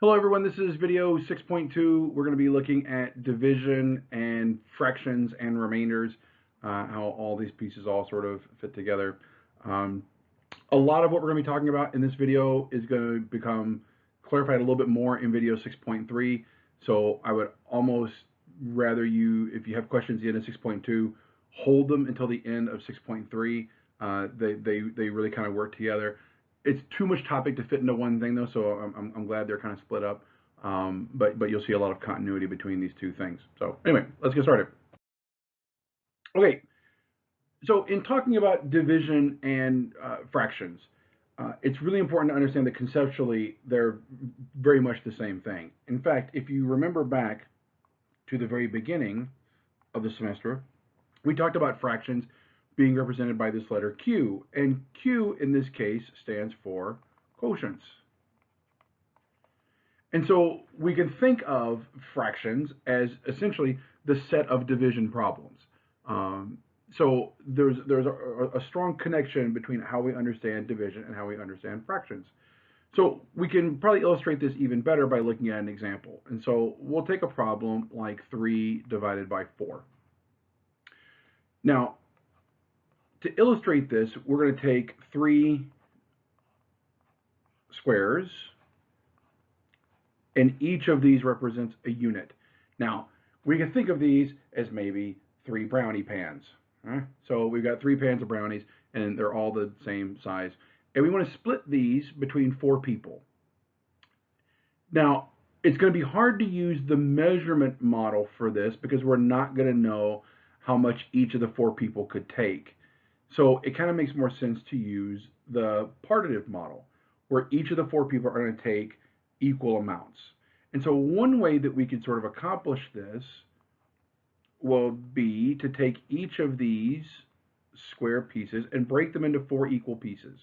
Hello everyone, this is video 6.2. We're going to be looking at division and fractions and remainders, how all these pieces all sort of fit together. Um, a lot of what we're going to be talking about in this video is going to become clarified a little bit more in video 6.3. So I would almost rather you, if you have questions at the end of 6.2, hold them until the end of 6.3. They really kind of work together. It's too much topic to fit into one thing though, so I'm glad they're kind of split up. But you'll see a lot of continuity between these two things. So anyway, let's get started. Okay, so in talking about division and fractions, it's really important to understand that conceptually they're very much the same thing. In fact, if you remember back to the very beginning of the semester, we talked about fractions being represented by this letter Q, and Q in this case stands for quotients. And so we can think of fractions as essentially the set of division problems. So there's a strong connection between how we understand division and how we understand fractions. So we can probably illustrate this even better by looking at an example. And so we'll take a problem like 3 divided by 4. Now, to illustrate this, we're going to take 3 squares, and each of these represents a unit. Now, we can think of these as maybe 3 brownie pans. Right? So we've got 3 pans of brownies, and they're all the same size. And we want to split these between 4 people. Now, it's going to be hard to use the measurement model for this because we're not going to know how much each of the 4 people could take. So it kind of makes more sense to use the partitive model, where each of the 4 people are going to take equal amounts. And so one way that we could sort of accomplish this will be to take each of these square pieces and break them into 4 equal pieces.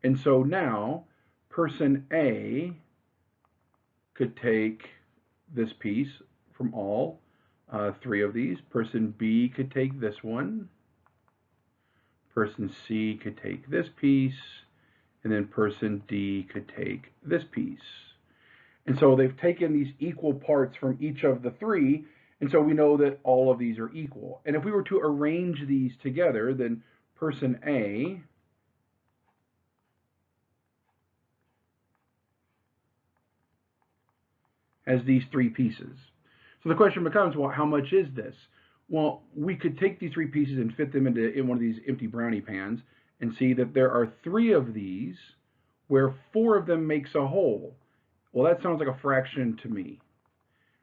And so now person A could take this piece from all 3 of these. Person B could take this one. Person C could take this piece. And then person D could take this piece. And so they've taken these equal parts from each of the 3, and so we know that all of these are equal. And if we were to arrange these together, then person A has these 3 pieces. So the question becomes, well, how much is this? Well, we could take these 3 pieces and fit them in one of these empty brownie pans and see that there are 3 of these where 4 of them makes a whole. Well, that sounds like a fraction to me.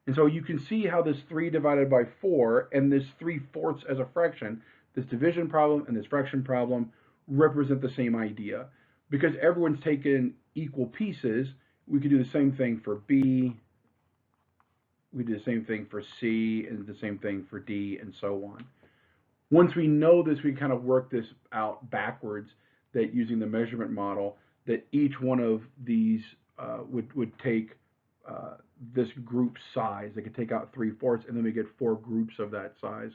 And so you can see how this 3 divided by 4 and this 3/4 as a fraction, this division problem and this fraction problem represent the same idea. Because everyone's taken equal pieces, we could do the same thing for B, we do the same thing for C, and the same thing for D, and so on. Once we know this, we kind of work this out backwards, that using the measurement model, that each one of these would take this group size. They could take out 3/4, and then we get 4 groups of that size.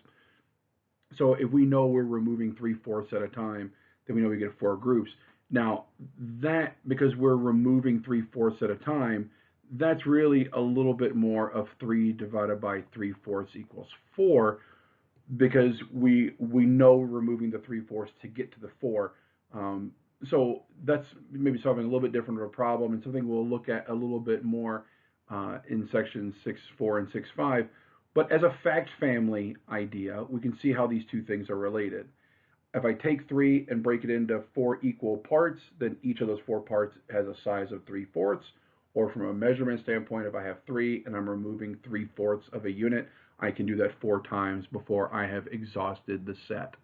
So if we know we're removing 3/4 at a time, then we know we get 4 groups. Now that, because we're removing 3/4 at a time, that's really a little bit more of 3 divided by 3/4 equals 4, because we know we're removing the 3/4 to get to the 4. So that's maybe solving a little bit different of a problem, and something we'll look at a little bit more in sections 6.4 and 6.5. But as a fact family idea, we can see how these two things are related. If I take 3 and break it into 4 equal parts, then each of those 4 parts has a size of 3/4. Or from a measurement standpoint, if I have 3 and I'm removing 3/4 of a unit, I can do that 4 times before I have exhausted the set.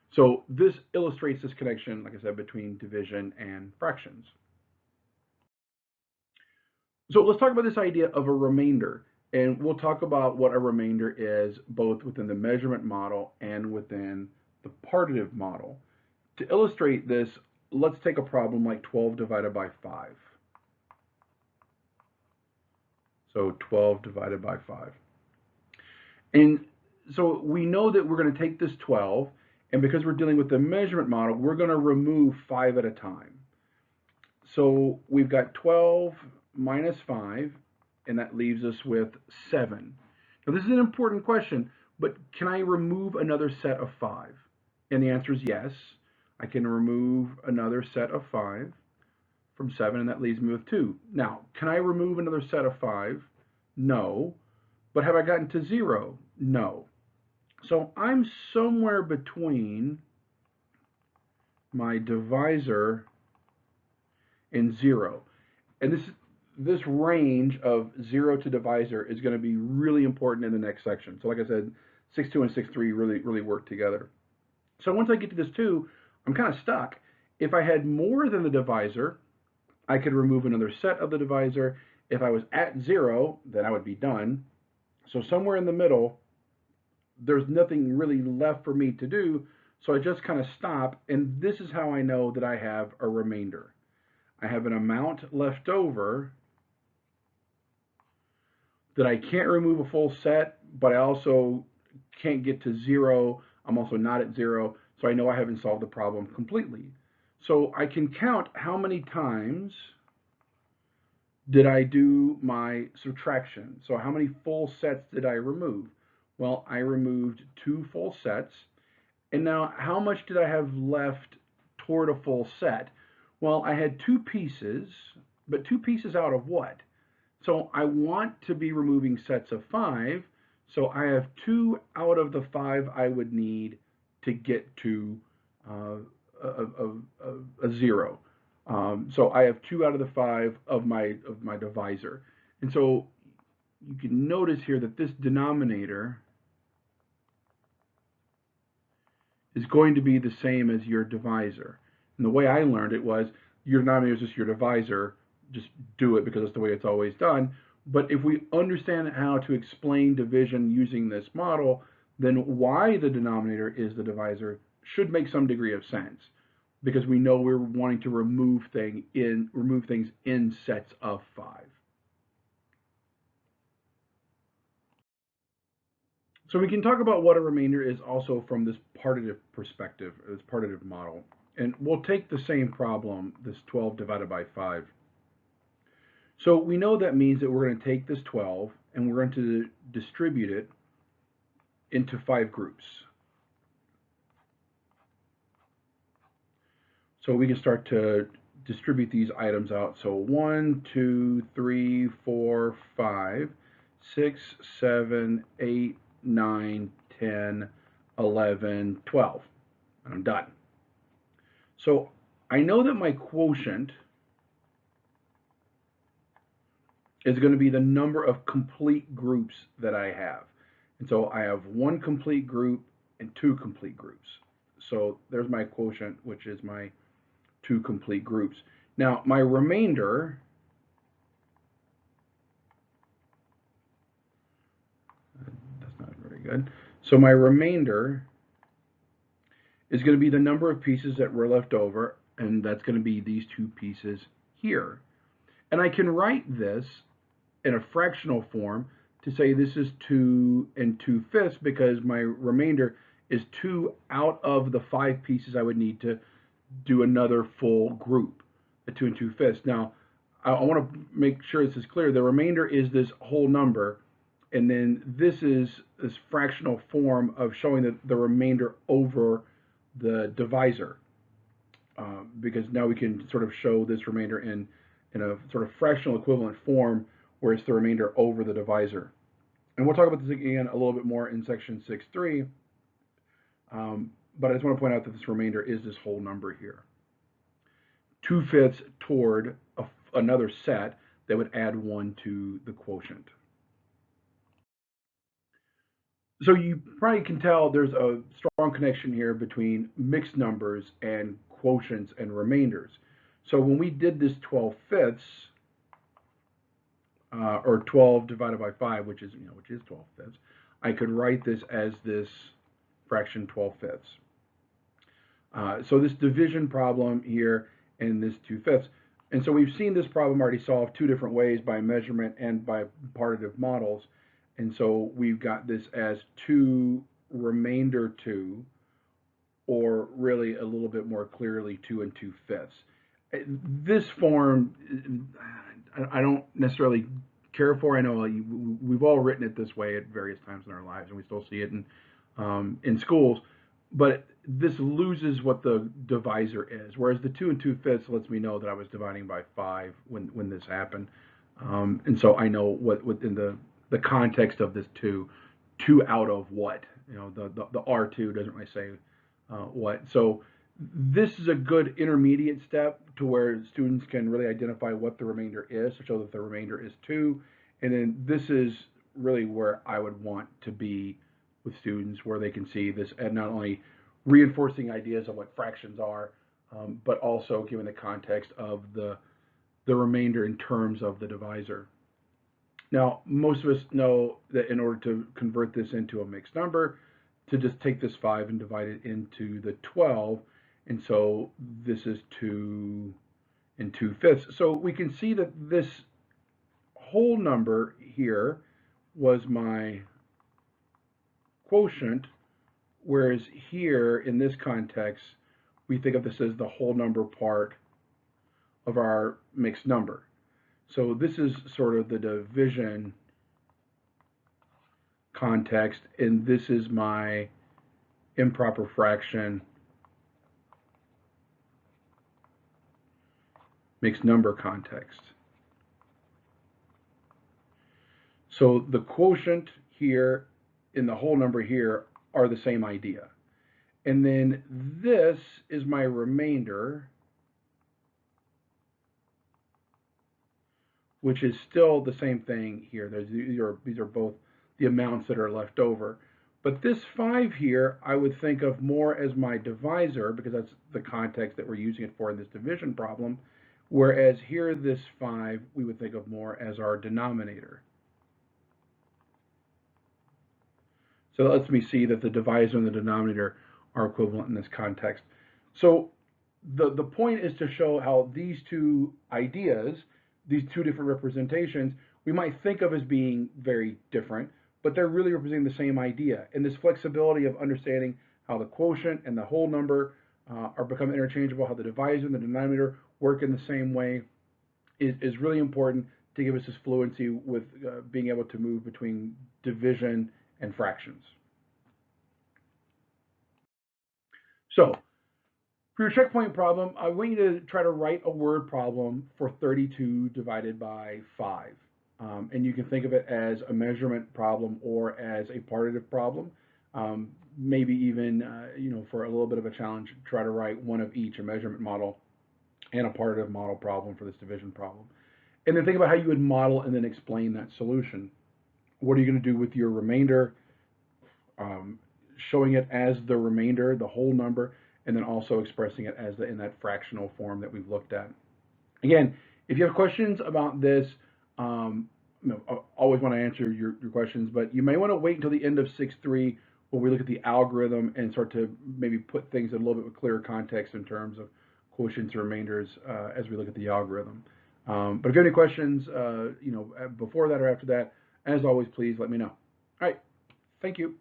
So this illustrates this connection, like I said, between division and fractions. So let's talk about this idea of a remainder. And we'll talk about what a remainder is both within the measurement model and within the partitive model. To illustrate this, let's take a problem like 12 divided by 5. So 12 divided by 5. And so we know that we're going to take this 12, and because we're dealing with the measurement model, we're going to remove 5 at a time. So we've got 12 minus 5, and that leaves us with 7. Now, this is an important question, but can I remove another set of 5? And the answer is yes. I can remove another set of 5 from 7, and that leaves me with 2. Now, can I remove another set of 5? No. But have I gotten to 0? No. So I'm somewhere between my divisor and 0. And this range of 0 to divisor is going to be really important in the next section. So like I said, 6.2 and 6.3 really work together. So once I get to this 2, I'm kind of stuck. If I had more than the divisor, I could remove another set of the divisor. If I was at 0, then I would be done. So somewhere in the middle, there's nothing really left for me to do. So I just kind of stop, and this is how I know that I have a remainder. I have an amount left over that I can't remove a full set, but I also can't get to 0. I'm also not at 0, so I know I haven't solved the problem completely. So I can count how many times did I do my subtraction. So how many full sets did I remove? Well, I removed 2 full sets. And now how much did I have left toward a full set? Well, I had 2 pieces, but 2 pieces out of what? So I want to be removing sets of 5, so I have 2 out of the 5 I would need to get to a 0. So I have 2 out of the 5 of my divisor. And so you can notice here that this denominator is going to be the same as your divisor. And the way I learned it was your denominator is just your divisor. Just do it because that's the way it's always done. But if we understand how to explain division using this model, then why the denominator is the divisor should make some degree of sense, because we know we're wanting to remove things in sets of 5. So we can talk about what a remainder is also from this partitive perspective, this partitive model. And we'll take the same problem, this 12 divided by 5. So we know that means that we're going to take this 12 and we're going to distribute it into 5 groups. So we can start to distribute these items out. So 1, 2, 3, 4, 5, 6, 7, 8, 9, 10, 11, 12. And I'm done. So I know that my quotient is going to be the number of complete groups that I have. And so I have 1 complete group and 2 complete groups. So there's my quotient, which is my 2 complete groups. Now, my remainder, that's not very good. So my remainder is going to be the number of pieces that were left over, and that's going to be these 2 pieces here. And I can write this in a fractional form to say this is 2 and 2/5 because my remainder is 2 out of the 5 pieces I would need to do another full group at 2 and 2/5. Now, I want to make sure this is clear. The remainder is this whole number, and then this is this fractional form of showing the remainder over the divisor, because now we can sort of show this remainder in a sort of fractional equivalent form where it's the remainder over the divisor. And we'll talk about this again a little bit more in section 6.3, but I just want to point out that this remainder is this whole number here. 2/5 toward another set that would add 1 to the quotient. So you probably can tell there's a strong connection here between mixed numbers and quotients and remainders. So when we did this 12/5, or 12 divided by 5, which is 12/5, I could write this as this fraction 12/5. So this division problem here and this 2/5. And so we've seen this problem already solved 2 different ways, by measurement and by partitive models. And so we've got this as 2 remainder 2, or really a little bit more clearly 2 and 2/5. This form I don't necessarily care for. I know we've all written it this way at various times in our lives, and we still see it in schools. But this loses what the divisor is. Whereas the 2 2/5 lets me know that I was dividing by 5 when this happened, and so I know what within the context of this two out of what, the R2 doesn't really say what. So this is a good intermediate step to where students can really identify what the remainder is to show that the remainder is 2. And then this is really where I would want to be with students, where they can see this and not only reinforcing ideas of what fractions are, but also giving the context of the remainder in terms of the divisor. Now, most of us know that in order to convert this into a mixed number, to just take this 5 and divide it into the 12, and so this is 2 2/5. So we can see that this whole number here was my quotient, whereas here in this context, we think of this as the whole number part of our mixed number. So this is sort of the division context, and this is my improper fraction mixed number context. So the quotient here and the whole number here are the same idea. And then this is my remainder, which is still the same thing here. These are both the amounts that are left over. But this 5 here, I would think of more as my divisor, because that's the context that we're using it for in this division problem. Whereas here, this 5, we would think of more as our denominator. So that lets me see that the divisor and the denominator are equivalent in this context. So the point is to show how these two ideas, these two different representations, we might think of as being very different, but they're really representing the same idea. And this flexibility of understanding how the quotient and the whole number are become interchangeable, how the divisor and the denominator work in the same way, is really important to give us this fluency with being able to move between division and fractions. So for your checkpoint problem, I want you to try to write a word problem for 32 divided by 5. And you can think of it as a measurement problem or as a partitive problem. Maybe even, for a little bit of a challenge, try to write one of each, a measurement model and a partitive model problem for this division problem. And then think about how you would model and then explain that solution. What are you going to do with your remainder? Showing it as the remainder, the whole number, and then also expressing it as in that fractional form that we've looked at. Again, if you have questions about this, I always want to answer your questions, but you may want to wait until the end of 6.3 when we look at the algorithm and start to maybe put things in a little bit clearer context in terms of quotients and remainders as we look at the algorithm. But if you have any questions, before that or after that, as always, please let me know. All right, thank you.